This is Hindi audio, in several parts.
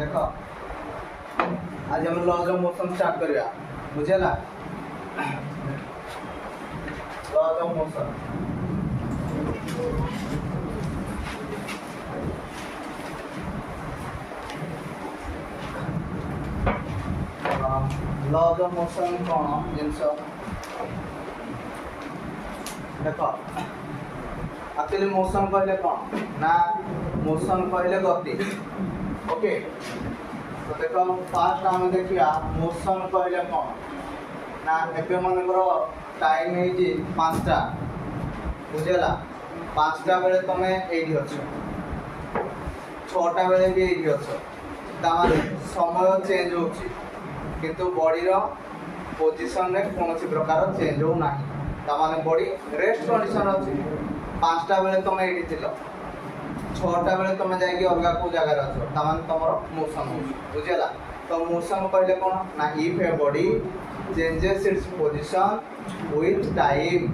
देख आज हम लॉज ऑफ मोशन स्टार्ट करिया बुझेला laws of motion laws of motion कौन जिनस देख एक्चुअली मोशन कहले कौन ना मोशन कहले गति ओके तो देख फास्ट आम देखिया मोशन कहले कौन ना एबे मनकर टाइम है 5टा बुझेला 5टा बेले तुम ये अच्छ 6टा बेले भी ये अच्छ समय चेंज हो किंतु बॉडी पोजिशन रे कौन प्रकार चेंज हो ना ताने बॉडी रेस्ट कंडीशन अच्छी 5टा बेले तुम ये थी 6टा बेले तुम जाकि अलग को जगह अच्छ तुम मोशन हो बुझेला तो मोशन कहले कौन ना if a body changes its position with time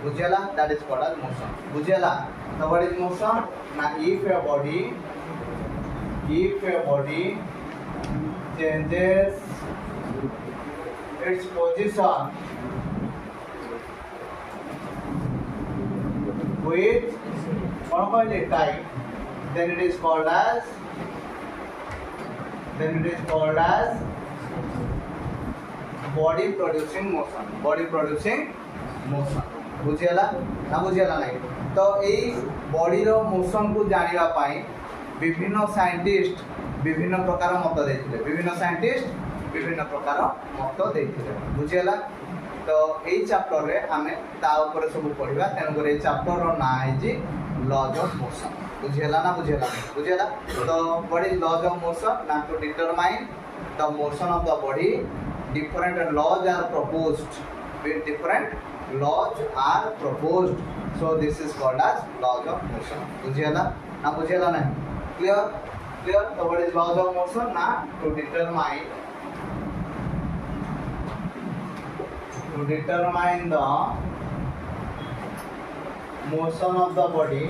बुझेला that is called as motion बुझेला तो what is motion ना if a body changes its position with time then it is called as body producing motion बुझेला ना बुझेला नहीं तो यही बॉडी रो मोशन को जानिबा पाई विभिन्न साइंटिस्ट विभिन्न प्रकार मत देथिले विभिन्न साइंटिस्ट विभिन्न प्रकार मत देथिले बुझेला तो यही चैप्टर रे हमें ता ऊपर सब पढ़िबा तेन करे चैप्टर रो ना है जी लॉज ऑफ मोशन बुझेला ना बुझेला तो what is laws of motion ना to determine the motion of the body different laws are proposed so this is called as laws of motion बुझेला ना बुझेला नहीं clear so what is laws of motion na to determine the motion of the body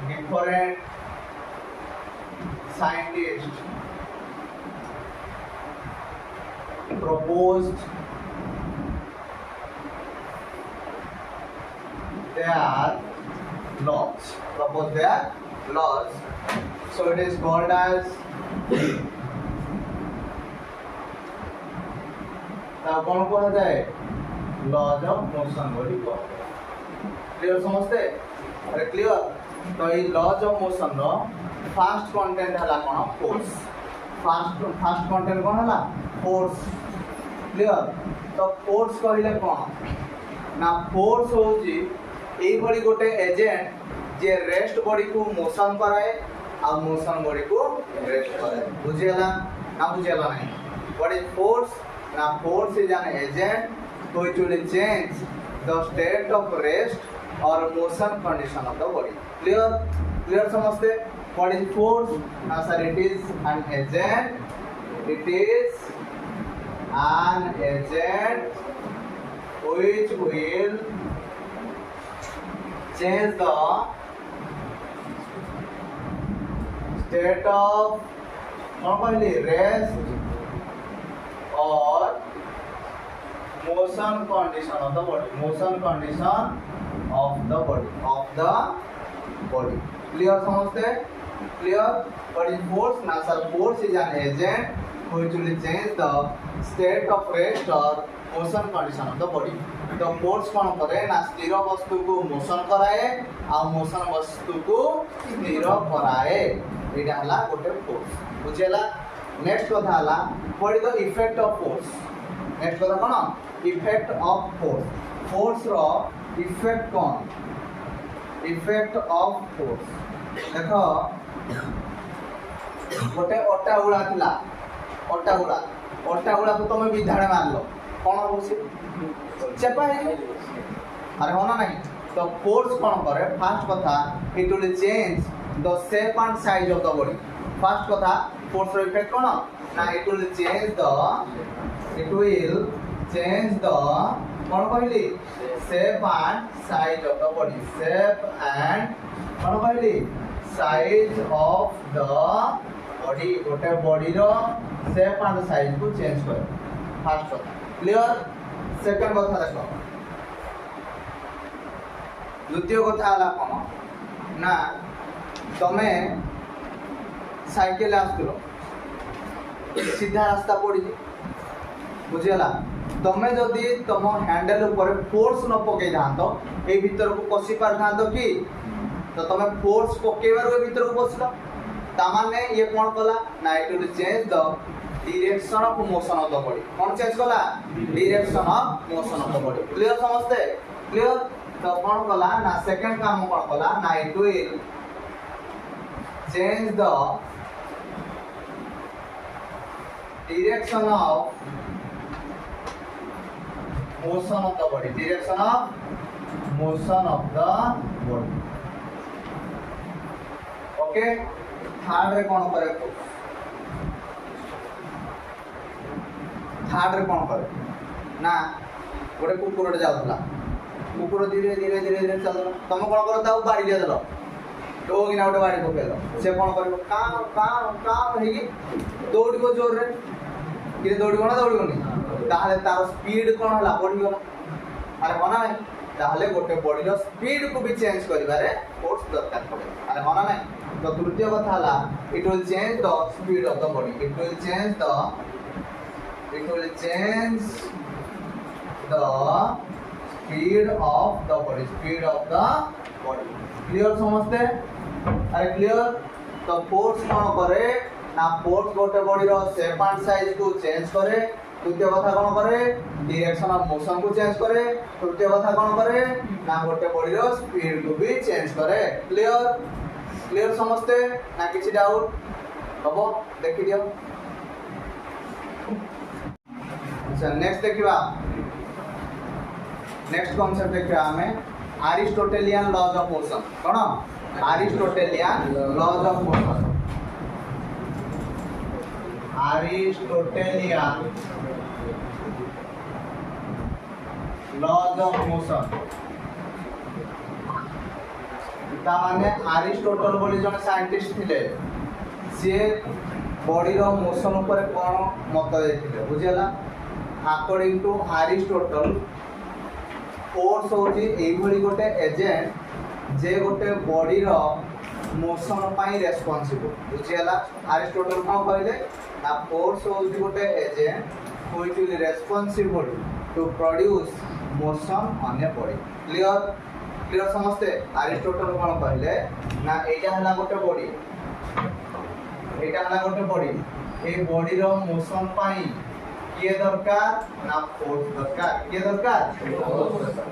different scientists proposed their laws so it is called as कौन कहा जाए लॉज ऑफ मोशन बोली क्लियर समझते अरे क्लियर तो ये लॉज ऑफ मोशन रो फास्ट कंटेंट हला कोन फोर्स फास्ट कंटेंट कोन हला फोर्स क्लियर तो फोर्स कहले कोन ना फोर्स हो जी एई बडी गोटे एजेंट जे रेस्ट बॉडी को मोशन कराए आ मोशन बॉडी को रेस्ट कराए बुझेला ना बुझेला नहीं व्हाट इज फोर्स ना force is an agent which will change the state of rest और motion condition of the body clear समझते what is force now sir it is an agent which will change the state of normally rest or motion condition of the body clear समझते clear what is force now sir force is an agent which will change the state of rest or motion condition of the body तो फोर्स कौन करे ना स्थिर वस्तु को मोशन कराए आ मोशन वस्तु को स्थिर कराए एटा हला गोटे फोर्स बुझेला नेक्स्ट कथा हला what is the effect of force next कथा कोन इफेक्ट ऑफ फोर्स रो इफेक्ट कोन इफेक्ट ऑफ फोर्स देखो गोटे अट्टा गुड़ा थिला अट्टा गुड़ा को तुम विधाड़े मारलो कौन हो चेपा है अरे होना नहीं तो फोर्स कौन करे फास्ट कथा it will change the shape and size of the body first कथा फोर्स रो इफेक्ट कौन ना इट विल चेंज द कौन कहली shape and size of the body shape and कौन कहली साइज ऑफ द बॉडी गोटे बॉडी रो शेप एंड साइज को चेंज कर फर्स्ट क्लियर सेकंड कथा देखो द्वितीय कथा हला कौन ना तमे साइकिल आसुलो सीधा रास्ता पड़ी बुझीगला तमें जदि तुम हैंडल ऊपर फोर्स न पकई था ये भीतर को पशि पार था कि तो तुम फोर्स पकेबार भीतर को पशिल ताने ये कौन कला ना it will change the direction of motion of the body कौन चेंज कला direction of motion of the body clear समझते क्लियर तो कौन कला ना सेकंड काम कौन कला ना it will change the direction of motion of the body direction of motion of the body okay third रे कौन करे थर्ड रे कौन करे ना गोटे कुकुर जाऊला कुकुर धीरे धीरे धीरे धीरे चल तुम कौन करो ताऊ बाड़ी दे देलो तो कि ना गोटे बाड़ी पकेलो से कौन करिवो काम काम काम हेगी दौड़िबो जोर रे कि दौड़िबो ना दौड़िबोनी ताहले तार स्पीड कोन हला बढ़ियो ना अरे मना नहीं ताहले गोटे बॉडी रो स्पीड को भी चेंज करिबारे फोर्स दरकार पड़े अरे मना नहीं तो तृतीय कथा हला it will change the speed of the body it will change the speed of the body clear समझते अरे क्लियर तो फोर्स कौन करे ना फोर्स गोटे बॉडी रो शेप एंड साइज को चेंज करे तृतीय कथा कौन करे डायरेक्शन ऑफ मोशन को चेंज करे तृतीय कथा कौन करे ना गोटे बॉडी रो स्पीड को भी चेंज करे क्लियर क्लियर समझते ना किसी डाउट हबो देखि दियो अच्छा नेक्स्ट देखिबा नेक्स्ट कांसेप्ट देखिबा हमें अरिस्टोटेलियन लॉज ऑफ मोशन कौन Aristotelian laws of motion Aristotelian laws of motion ताने अरिस्टोटल बोली जने साइंटिस्ट थिले से बॉडी रो मोशन ऊपर कोन मत देथिले बुझियला अकॉर्डिंग टू अरिस्टोटल फोर्स होची एभली गोटे एजेंट जे गोटे बॉडी रो मोशन पाई रेस्पोंसिबल बुझियला अरिस्टोटल को कहले ना फोर्स होची गोटे agent which will responsible to produce motion on a body clear clear समझते अरिस्टोटल कोन कहले ना एटा हला गोटे बॉडी एटा हला गोटे बॉडी ए बॉडी रो मोशन पाई किए दरकार ना फोर्स दरकार किए दरकार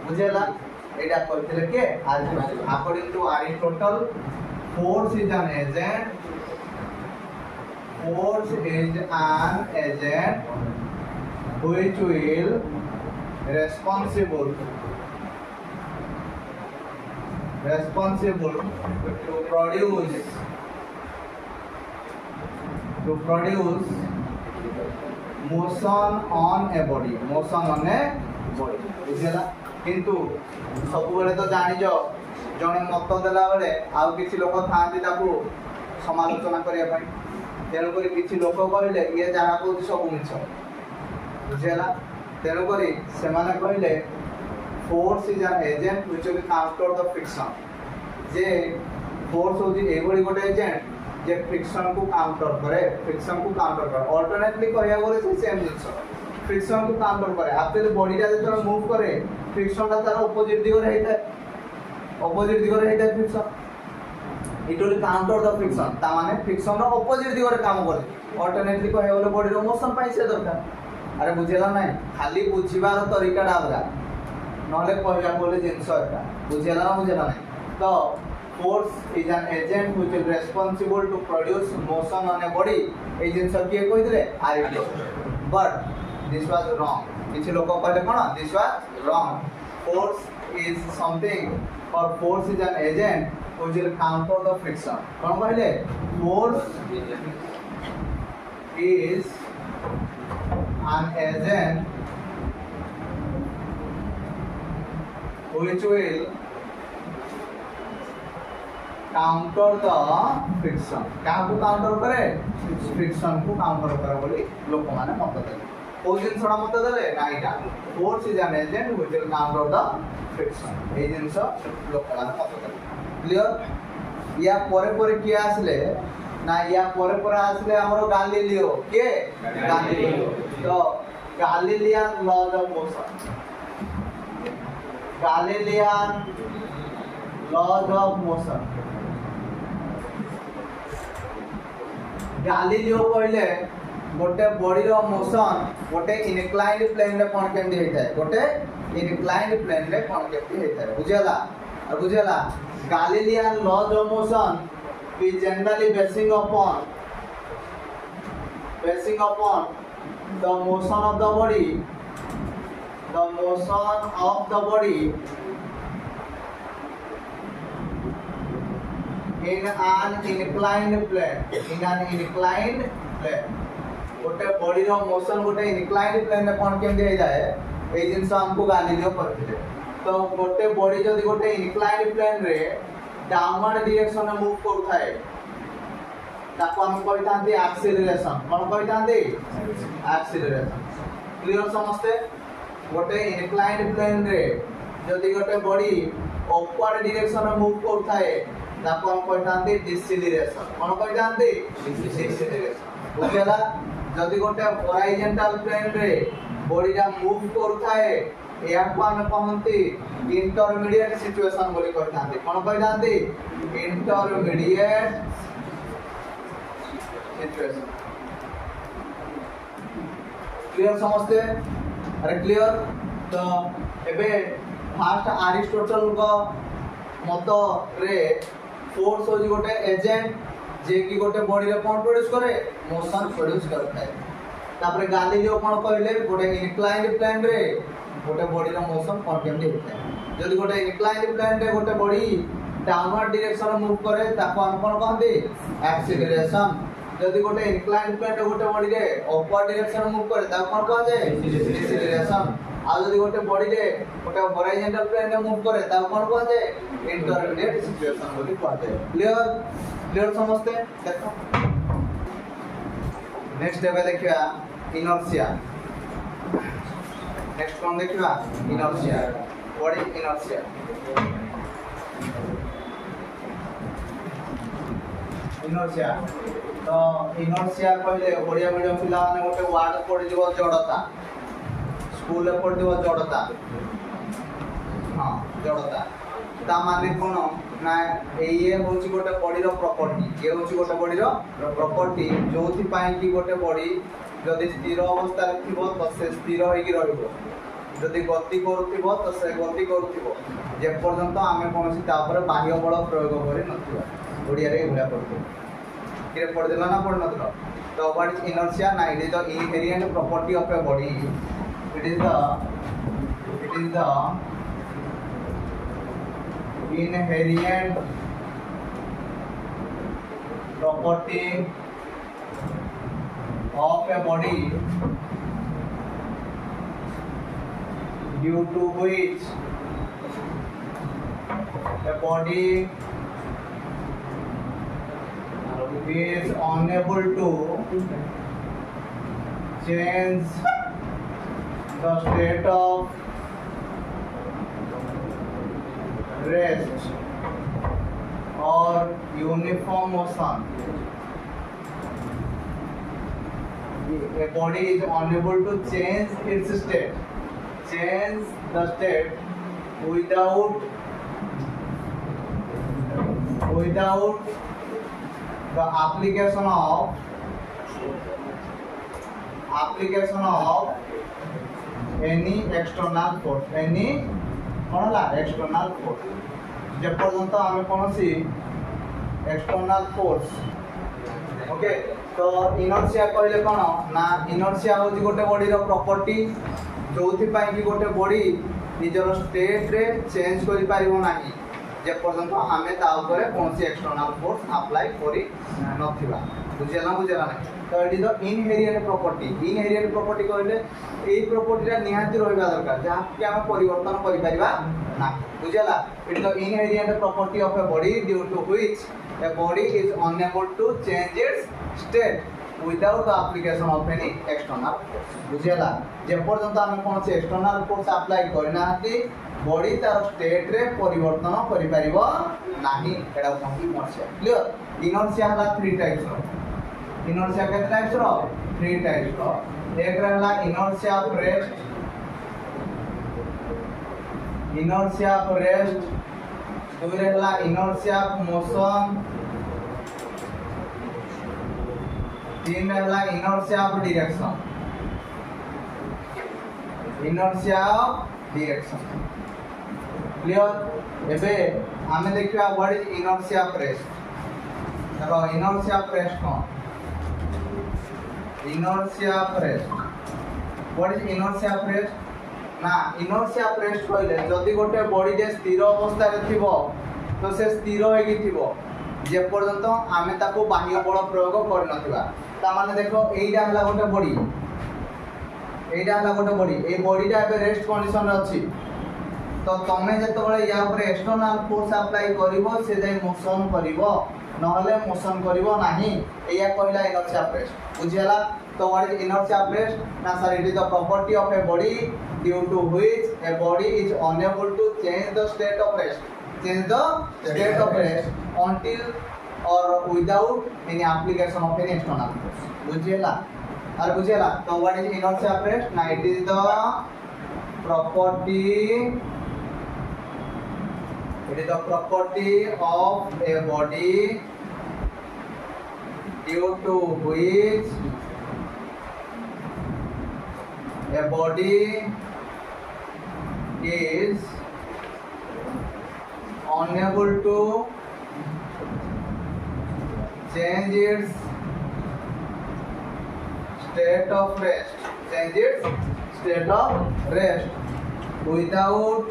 बुझेला एटा कहथिले के according to Aristotle force is an agent which will responsible to produce motion on a body बुझेला किंतु सब बेले तो जानिज जने मत देला बेले आउ किछि लोक थांती ताकू समालोचना करिया पई तेणु करी किछि लोक कहले ये जहा को सब मिछ बुझेला तेणु करी से माने कहले force is an agent which will counter the friction जे फोर्स होजी एभली गोटे एजेंट जे फ्रिक्शन को काउंटर करे अल्टरनेटली कहया बोले से सेम जिंस फ्रिक्शन को काउंटर करे एक्चुअली बॉडी टा जब मूव करे फ्रिक्शन टा तार ऑपोजिट दिगरे हेता friction it will counter the friction ता माने फ्रिक्शन रो ऑपोजिट दिगरे काम करे अल्टरनेटली कहया बोले बॉडी रो मोशन पाई से दरकार अरे बुझेला नै खाली बुझिबार तरीका डा अलगा नले कहया बोले जिंस एटा बुझेला नै तो force is an agent which is responsible to produce motion on a body ए जिंस किए कहि दिले Aristotle but this was wrong किछ लोक कहले कोन this was wrong force is something or force is an agent which will counter the friction कोन कहले force is an agent which will counter the friction. क्या को काउंटर करे फ्रिक्शन को काउंटर करे बोली लोक माने मत देले ओ जिन छोड़ा मत देले ना इटा force is an agent which will counter the friction ए जिंस लोक माने मत देले क्लियर या परे किया आसले ना या परे आसले हमरो गैलीलियो के गैलीलियो तो Galilean laws of motion Galilean laws of motion Galileo कहले गोटे बॉडी रो मोशन गोटे इनक्लाइंड प्लेन रे कोन केंदी हेताय गोटे इनक्लाइंड प्लेन रे कोन केंदी हेताय बुझेला Galilean laws of motion is generally basing upon the motion of the body in an inclined plane गोटे बॉडी रो मोशन गोटे इनक्लाइंड प्लेन रे कोन केंदी हे जाए ए जिंस हमको गैलीलियो करथिले तो गोटे बॉडी जदी गोटे इनक्लाइंड प्लेन रे डाउनवर्ड डायरेक्शन में मूव करथाय ताको हम कहितांती एक्सीलरेशन कोन कहितांती एक्सीलरेशन क्लियर समझते गोटे इनक्लाइंड प्लेन रे जदी गोटे बॉडी अपवर्ड डायरेक्शन में मूव करथाय ताको हम कहितांती डिसेलरेशन कोन कहितांती डिसेलरेशन बुझला जदी गोटे हॉरिजॉन्टल प्लेन रे बॉडीटा मूव करथाय या को हम कहंती इंटरमीडिएट सिचुएशन बोली कहतांती कोन कहतांती इंटरमीडिएट सिचुएशन क्लियर समझते अरे क्लियर तो एबे फास्ट अरिस्टोटल को मत रे फोर्स हो गोटे एजेंट जे की गोटे बॉडी रे कोन प्रोड्यूस करे मोशन प्रोड्यूस करता है तापर गैलीलियो कोन कहले गोटे इंक्लाइंड प्लेन रे गोटे बॉडी रो मोशन कोन केंदी होता है जदी गोटे इंक्लाइंड प्लेन रे गोटे बॉडी डाउनवर्ड डायरेक्शन में मूव करे ताको हम कोन कहंती एक्सीलरेशन जदी गोटे इंक्लाइंड प्लेन रे गोटे बॉडी रे अपवर्ड डायरेक्शन में मूव करे ताको कोन कहंते डिसेलरेशन आ जदी गोटे बॉडी रे गोटे हॉरिजॉन्टल प्लेन रे मूव करे ताको कोन कहंते इंटरमीडिएट सिचुएशन बोली कहते क्लियर समझते देखो नेक्स्ट स्टेप देखिया इनर्शिया नेक्स्ट कौन देखिया इनर्शिया व्हाट इज इनर्शिया तो इनर्शिया कहले ओडिया मीडियम पिला माने गोटे वर्ड पड़ जीव जड़ता स्कूल रे पड़ जीव जड़ता हां जड़ता ता माने कोन ना ये होची गोटे बॉडी रो प्रॉपर्टी ये होची गोटे बॉडी रो प्रॉपर्टी जोथि पाई कि गोटे बॉडी जदि स्थिर अवस्था रे थिबो तो से स्थिर होई कि रहइबो जदि गति करूथिबो तो से गति करूथिबो जे पर्यंत आमे कोनसी ता ऊपर बाह्य बल प्रयोग करि नथिबा ओडिया रे भला पड़तो किरे पड़ देला ना पड़ नथलो तो व्हाट इज इनर्शिया ना it is the inherent property of a body it is the inherent property of a body due to which a body is unable to change the state of rest or uniform motion. A body is unable to change its state, change the state without the application of any external force, any external force जे पर्यंत आमे कोनसी एक्सटर्नल फोर्स ओके तो इनर्शिया कहले कोन ना इनर्शिया होची गोटे बॉडी रो प्रॉपर्टी जोथि पाई कि गोटे बॉडी निजर स्टेट रे चेंज करि पारिबो नाही जे पर्यंत आमे ता ऊपर कोनसी एक्सटर्नल फोर्स अप्लाई करि नथिबा बुझेला ना तो एटी तो इनहेरिएंट प्रॉपर्टी कहले एई प्रॉपर्टीटा निहाती रहइबा दरकार जहा कि हम परिवर्तन करि परिबा ना बुझेला एटी तो inherent property of a body due to which a body is unable to change its state without the application of any external force बुझेला जे पर्यंत हम कोन से एक्सटर्नल फोर्स अप्लाई करना हती बॉडी तार स्टेट रे परिवर्तन करि परिबो नाही एडा कोन इनर्शिया क्लियर इनर्शिया हला 3 टाइप्स रो इनर्शिया के टाइप्स रो 3 टाइप्स रो एक रहला इनर्शिया ऑफ रेस्ट दूसरे रहला इनर्शिया ऑफ मोशन तीन रहला इनर्शिया ऑफ डायरेक्शन क्लियर एबे हमें देखिबा what is inertia of rest देखो इनर्शिया ऑफ रेस्ट कोन inertia of rest what is inertia of rest ना इनर्शिया ऑफ रेस्ट कहले जदी गोटे बॉडी जे स्थिर अवस्था रे थिबो तो से स्थिर होई थिबो जे पर्यंत आमे ताको बाह्य बल प्रयोग कर नथिबा ता माने देखो एइडा हला गोटे बॉडी ए बॉडीटा एबे रेस्ट कंडीशन रे अछि तो तमे जेतबेले या ऊपर एक्सटर्नल फोर्स अप्लाई करिवो से जाय मोशन करिवो नहले मोशन करिवो नाही एया कहला इनर्शिया ऑफ रेस्ट बुझियला तो what is inertia of rest ना sir it is the property of a body due to which a body is unable to change the state of rest until or without any application of any external force बुझियला तो what is inertia of rest ना it is the property of a body due to which a body is unable to change its state of rest without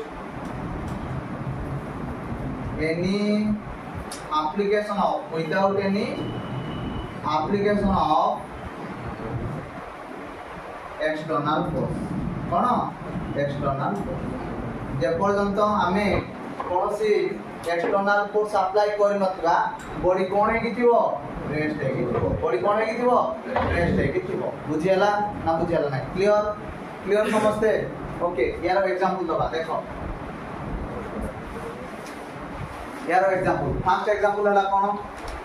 any application of external force कोन एक्सटर्नल फोर्स जे पर्यंत आमे कोनसी एक्सटर्नल फोर्स अप्लाई करि नथबा बॉडी कोन हे किथिबो रेस्ट हे किथिबो बॉडी कोन हे किथिबो रेस्ट हे किथिबो बुझियला ना क्लियर समझते ओके यार एग्जांपल दबा देखो यार एग्जांपल फर्स्ट एग्जांपल हला कोन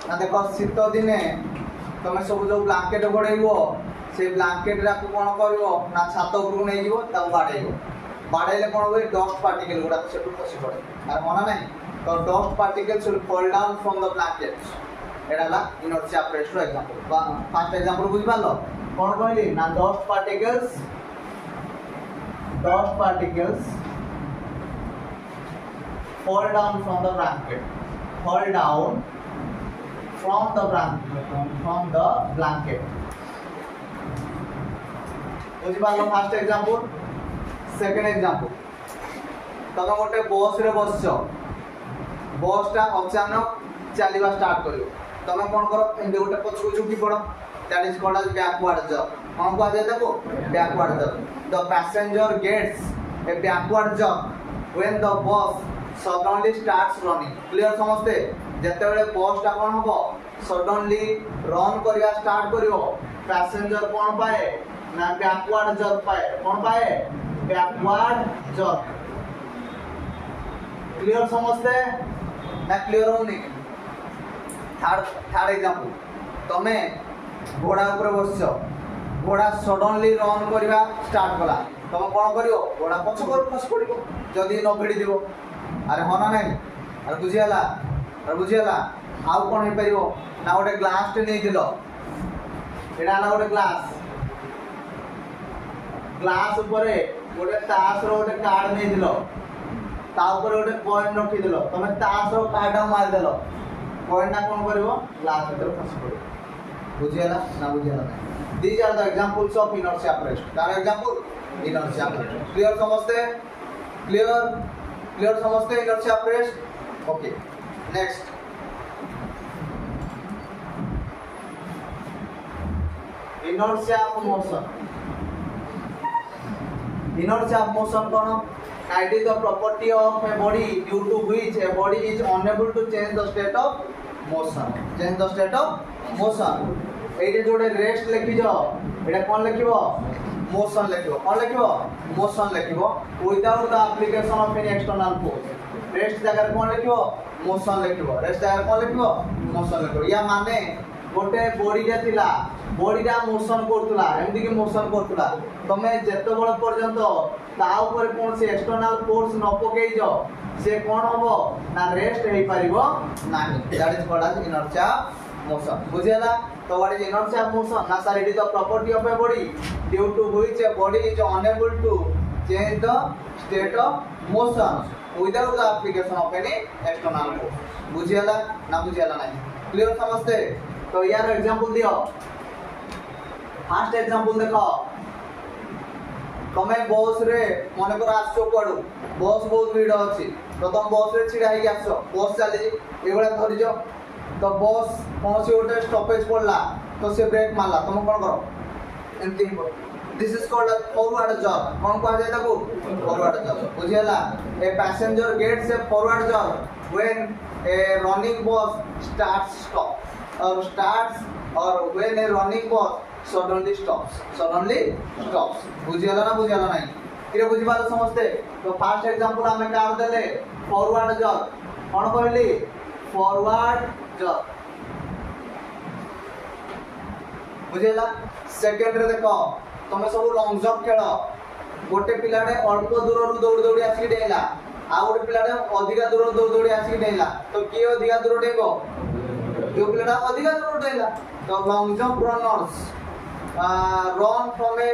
ना देखो शीत दिने तमे सब जो ब्लैंकेट घोड़ेइबो से ब्लैंकेट रा कोन करबो ना छात ऊपर नै जीवो ता बाड़ेले कोन होय डस्ट पार्टिकल गुडा सेटु खसी पड़े आर मना नै तो dust particles will fall down from the blanket एडाला इनर्शिया ऑफ रेस्ट रो एग्जांपल फर्स्ट एग्जांपल बुझ पालो कोन कहली ना dust particles fall down from the blanket बुझी पालो फर्स्ट एग्जांपल सेकंड एग्जांपल तमे गोटे बस रे बसछो बसटा अचानक चलीबा स्टार्ट करियो तमे कोन करो एंड गोटे पछको झुकी पड़ो that is called as backward jump कोन को आजे देखो backward jump the passenger gets a backward jump when the bus suddenly starts running clear समझते जते बेले बसटा कोन होबो सडनली रन करिया स्टार्ट करियो पैसेंजर कोन पाए ना बैकवर्ड जंप पाए कौन पाए बैकवर्ड जंप क्लियर समझते ना क्लियर होनी थर्ड एग्जांपल तमे घोड़ा ऊपर बसछो घोड़ा सडनली रन करिवा स्टार्ट कला तमे कोन करियो घोड़ा पछ कर खस पड़िबो जदी न भिड़ी दिबो अरे होना नै अरे बुझियाला आउ कोन हे परिबो ना गोटे ग्लास टे नै दिलो एडा ना गोटे ग्लास ऊपर गोटे तास रो गोटे कार्ड नै दिलो ता ऊपर गोटे कॉइन रखी दिलो तमे तास रो कार्ड मार देलो कॉइन ना कोन करबो ग्लास भीतर फस पड़ो बुझियाला ना बुझियाला these are the examples of inertia of rest तार example inertia of rest clear समझते क्लियर समझते inertia of rest okay next inertia of motion. Inertia of motion kono? It is the property of a body due to which a body is unable to change the state of motion. Change the state of motion. এইটা जोड़े रेस्ट लिखि जाओ এটা কোন লিখিব মোশন লিখিব কোন লিখিব মোশন লিখিব without the application of any external force rest জায়গায় কোন লিখিব মোশন লিখিব রেস্ট জায়গায় কোন লিখিব মোশন লিখিব ইয়া মানে গোটে বডিটা থিলা বডিটা মোশন করতুলা এমতি কি মোশন করতুলা তুমি যেতবেଳ পর্যন্ত তা উপরে কোনসি এক্সটার্নাল ফোর্স ন পকেই যাও সে কোন হবো না রেস্ট হেই পারিব নাই that is called as inertia motion বুঝিলা তো what is inertia of motion na sir it is the property of a body due to which a body is unable to change the state of motion without the application of any external force বুঝিলা না বুঝিলা নাই ক্লিয়ার समझते तो यार एग्जांपल दियो फास्ट एग्जांपल देखो তুমি বস রে মনে করো আসছো পড়ু বস বহুত ভিড় আছে প্রথম বস রে ছিড়া হই আসছো বস চালি এগুলা ধরিছো तो बस कौन सी गोटे स्टॉपेज पड़ला तो से ब्रेक मारला तुम कौन करो एमती this is called forward jump कौन कहा जाए ताको फॉरवर्ड जॉब बुझियला ए पैसेंजर गेट से forward jump when a running bus starts stop और when a running bus suddenly stops बुझियला ना बुझियला नहीं किरे बुझि पालो समझते तो फर्स्ट एग्जांपल हमें कार देले फॉरवर्ड जॉब कौन कहली फॉरवर्ड जॉब बुझेला सेकंड रे देखो तुम सब लॉन्ग जंप खेल गोटे पिलाडे अल्प दूर रु दौड़ दौड़ी आसी डेला आ गोटे पिलाडे अधिका दूर दौड़ दौड़ी आसी डेला तो के अधिका दूर डेबो जो पिलाडा अधिका दूर डेला तो long jump runners run from a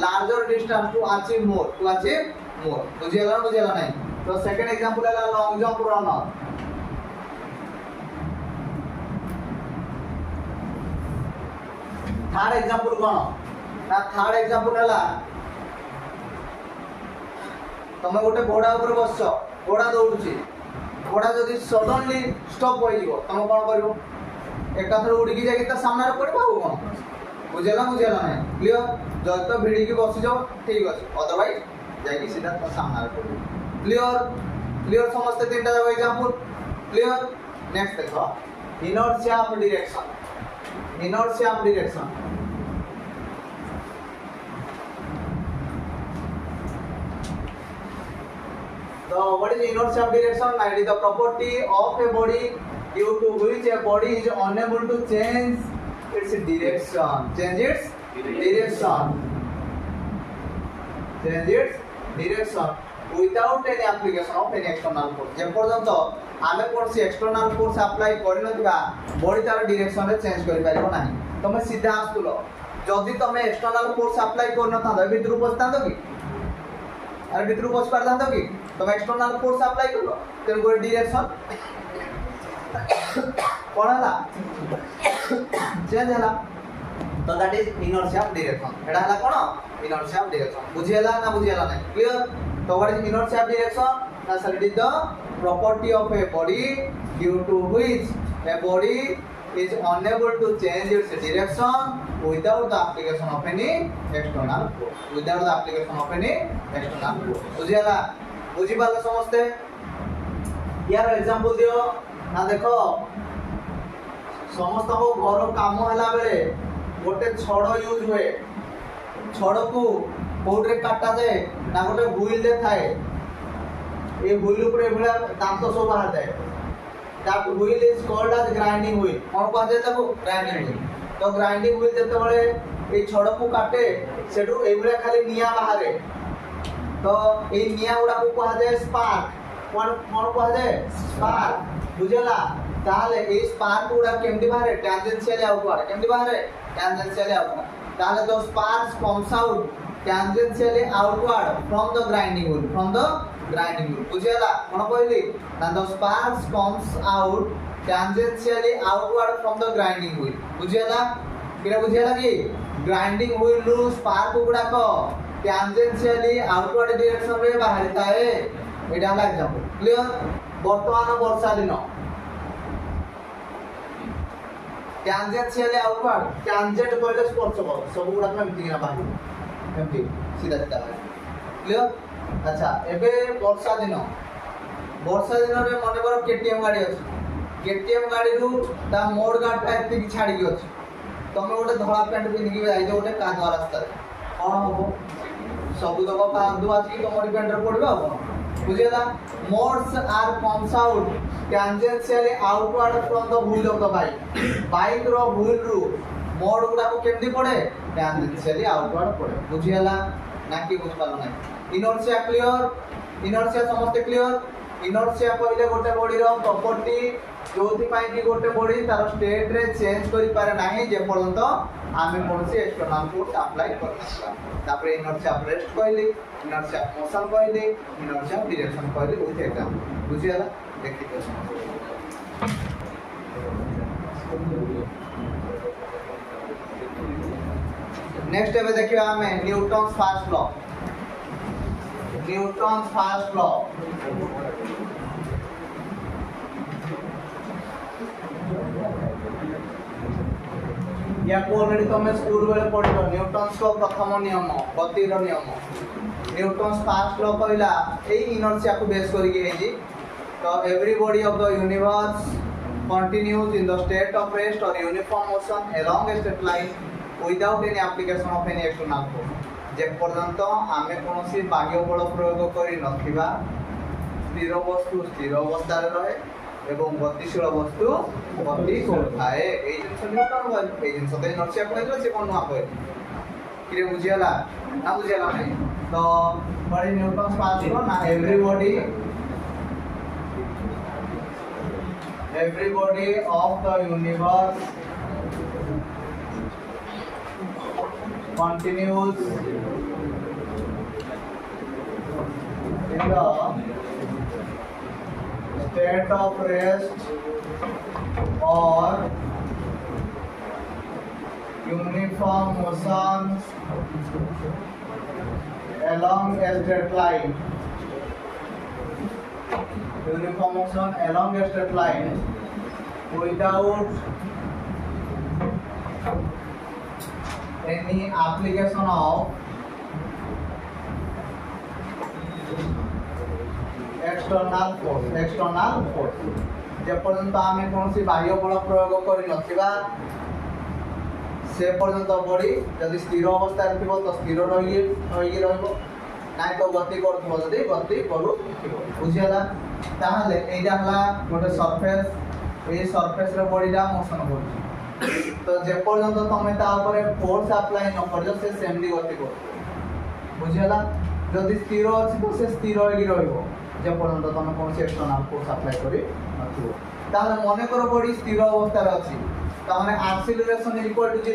larger distance to achieve more बुझेला नहीं तो सेकंड एग्जांपल है long jump runner third example कोन ना थर्ड एग्जांपल हला तमे गोटे घोड़ा ऊपर बसछ घोड़ा दौड़ुची घोड़ा जदी सडनली स्टॉप होई जीवो तमे कोन करिवो एक थर उड़ी की जाके त सामने रे पड़बा हो कोन बुझेला नहीं क्लियर जद तो भिड़ी की बसि जाओ ठीक अछि अदरवाइज जाके सीधा त सामने रे पड़बो क्लियर समझते तीनटा जगह एग्जांपल क्लियर नेक्स्ट देखो inertia of direction So what is inertia of direction? It is the property of a body due to which a body is unable to change its direction. Change its direction without any application of any external force. जे पर्यंत आमे कोनसी एक्सटर्नल फोर्स अप्लाई करि नथिबा बॉडी तार डायरेक्शन रे चेंज करि पारिबो नाही तमे सीधा आस्तुलो जदी तमे एक्सटर्नल फोर्स अप्लाई कर नथा द भितरु पछतांतो कि अरे भितरु पछ पारतांतो कि तमे एक्सटर्नल फोर्स अप्लाई करलो तेन गोटे डायरेक्शन कोन हला चेंज हला तो that is inertia of direction एडा हला कोन इनर्शिया ऑफ डायरेक्शन बुझियला ना बुझियला नाही क्लियर तो what is inertia of direction ना sir it is the property of a body due to which a body is unable to change its direction without the application of any external force बुझियला बुझि पालो समझते यार एग्जांपल दियो ना देखो समस्त को घर काम हला बेले गोटे छड़ यूज हुए छड़ को कोडरे काटा जाए ना गोटे व्हील दे थाए ये व्हील ऊपर एभला दांत सब बाहर जाए that wheel is called as grinding wheel कोन कह जाय ताको ग्राइंडिंग व्हील तो ग्राइंडिंग व्हील जते बळे ए छड़ को काटे सेटू एभला खाली निया बाहरे तो ए निया उडा को कह जाय स्पार्क कोन कह जाय स्पार्क बुझला ताले ए स्पार्क उडा केमति बाहरे टेंजेंशियली आउटवर्ड केमति बाहरे टेंजेंशियली आउटवर्ड ताले the sparks comes out tangentially outward from the grinding wheel बुझियला कोन कहली ना the sparks comes out tangentially outward from the grinding wheel बुझियला किरा बुझियला कि ग्राइंडिंग व्हील रु स्पार्क गुडा को टेंजेंशियली आउटवर्ड डायरेक्शन रे बाहर थाए एटा हला एग्जांपल क्लियर वर्तमान वर्षा दिन टेंजेंशियली आउटवर्ड टेंजेंट कहले स्पर्शक सब गुडा एमती ना बाहर एमती सीधा सीधा क्लियर अच्छा एबे वर्षा दिन रे मने करो केटीएम गाड़ी अछि केटीएम गाड़ी रु ता मोड़ गार्ड टा एति छाड़ी की अछि तमे गोटे धळा पैंट पिन्हि के जाई गोटे कादुआ रास्ता रे कोन हो सब तक कादुआ अछि तमरी पैंट रे पड़बा बुझेला modes are comes out tangentially outward from the wheel of the bike रो wheel रू मोड गुडा को केमदी पड़े tangentially outward पड़े बुझियाला ना कि बुझ पालो ना इनर्शिया क्लियर इनर्शिया समस्त क्लियर इनर्शिया पहिले गोटे बॉडी रो प्रॉपर्टी जोथि पाई कि गोटे बॉडी तार स्टेट रे चेंज करि पारे नाही जे पर्यंत आमे कोनसी एक्सटर्नल फोर्स अप्लाई करछा तापर इनर्शिया रेस्ट कहली इनर्शिया मोशन कहली इनर्शिया डायरेक्शन कहली विथ एग्जांपल बुझियाला देखिते नेक्स्ट एबे देखियो हमें न्यूटन्स फर्स्ट लॉ या को ऑलरेडी तुम स्कूल बेले पढ़िलो न्यूटन्स को प्रथम नियम गतिर नियम न्यूटन्स फर्स्ट लॉ कहला ए इनर्शिया को बेस करके है जी तो every body of the universe continues in the state of rest or uniform motion along a straight line without any application of any external force जे पर्यंत आमे कोनोसी बाह्य बल प्रयोग करि नथिबा स्थिर वस्तु स्थिर अवस्था रे रहे एवं गतिशील वस्तु गति करथाए ए जिंस न्यूटन गल ए जिंस ते इनर्शिया कहले से कोन ना कहले किरे बुझियाला ना बुझियाला नहीं तो बड़ी न्यूटन पास हो ना everybody of the universe continues in the state of rest or uniform motion along a straight line. Uniform motion along a straight line without any application of external force जे पर्यंत आमे कोनसी बाह्य बल प्रयोग करि नथिबा से पर्यंत बॉडी यदि स्थिर अवस्था रे थिबो तो स्थिर रही रहबो नाइ तो गति करथबो जदि गति करू बुझियाला ताहले एटा हला गोटे सरफेस ए सरफेस रे बॉडीटा मोशन करू तो जे पर्यंत तमे ता ऊपर फोर्स अप्लाई न करजो से सेमली गति करू बुझियाला जदि स्थिर अछि तो से स्थिर होई रहइबो जे पर्यंत तमे कोनसे एक्सटर्नल फोर्स अप्लाई करि नथिबो ताहले मने करो बॉडी स्थिर अवस्था रे अछि ताने acceleration is equal to 0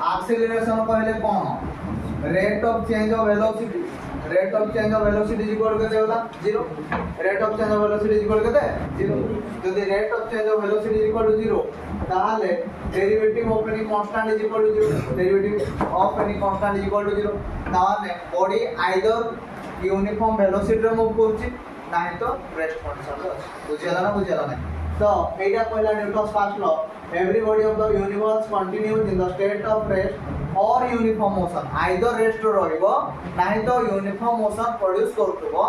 acceleration कहले कोन rate of change of velocity is equal केते होला 0 rate of change of velocity is equal केते 0 जदि rate of change of velocity is equal to 0 ताहाले derivative of any constant is equal to 0 derivative of any constant is equal to 0 ताहाले बॉडी आइदर यूनिफॉर्म वेलोसिटी रे मूव करछि नाही तो रेस्ट कंडीशन रे बुझियाला ना तो एटा पहिला Newton's first law everybody of the universe continues in the state of rest or uniform motion either rest रहिबो नाही तो uniform motion produce करथबो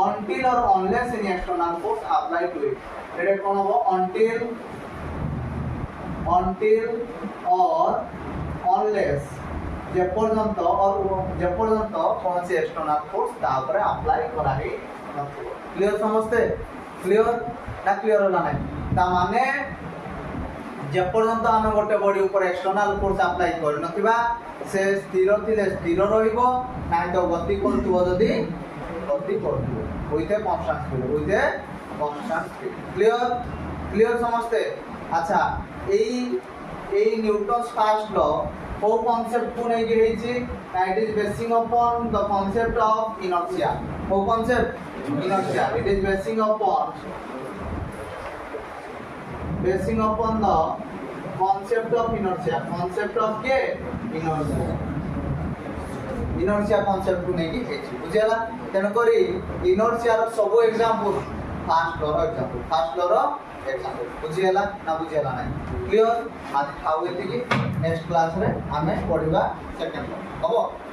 until or unless any external force apply to it एटा कोन हो until or unless जे पर्यंत कौन से एक्सटर्नल फोर्स ता ऊपर अप्लाई करा ही नथबो क्लियर समझते क्लियर ना क्लियर होला नाही ता माने जे पर्यंत आमे गोटे बॉडी ऊपर एक्सटर्नल फोर्स अप्लाई कर नथिबा से स्थिर थिले स्थिर रहिबो नाही तो गति करथबो जदी गति करथबो होइते कांस्टेंट स्पीड क्लियर समझते अच्छा एई न्यूटन्स फर्स्ट लॉ को कांसेप्ट को नै गिरै छी it is basing upon the concept of inertia को concept inertia it is basing upon the concept of inertia concept of के inertia concept को नेकी हेछि बुझियाला तेन करी inertia रो सब एग्जांपल फर्स्ट लॉ रो एग्जांपल बुझियाला ना बुझियाला नाही क्लियर आज खाऊ एति नेक्स्ट क्लास रे आमे पढ़िबा सेकंड हम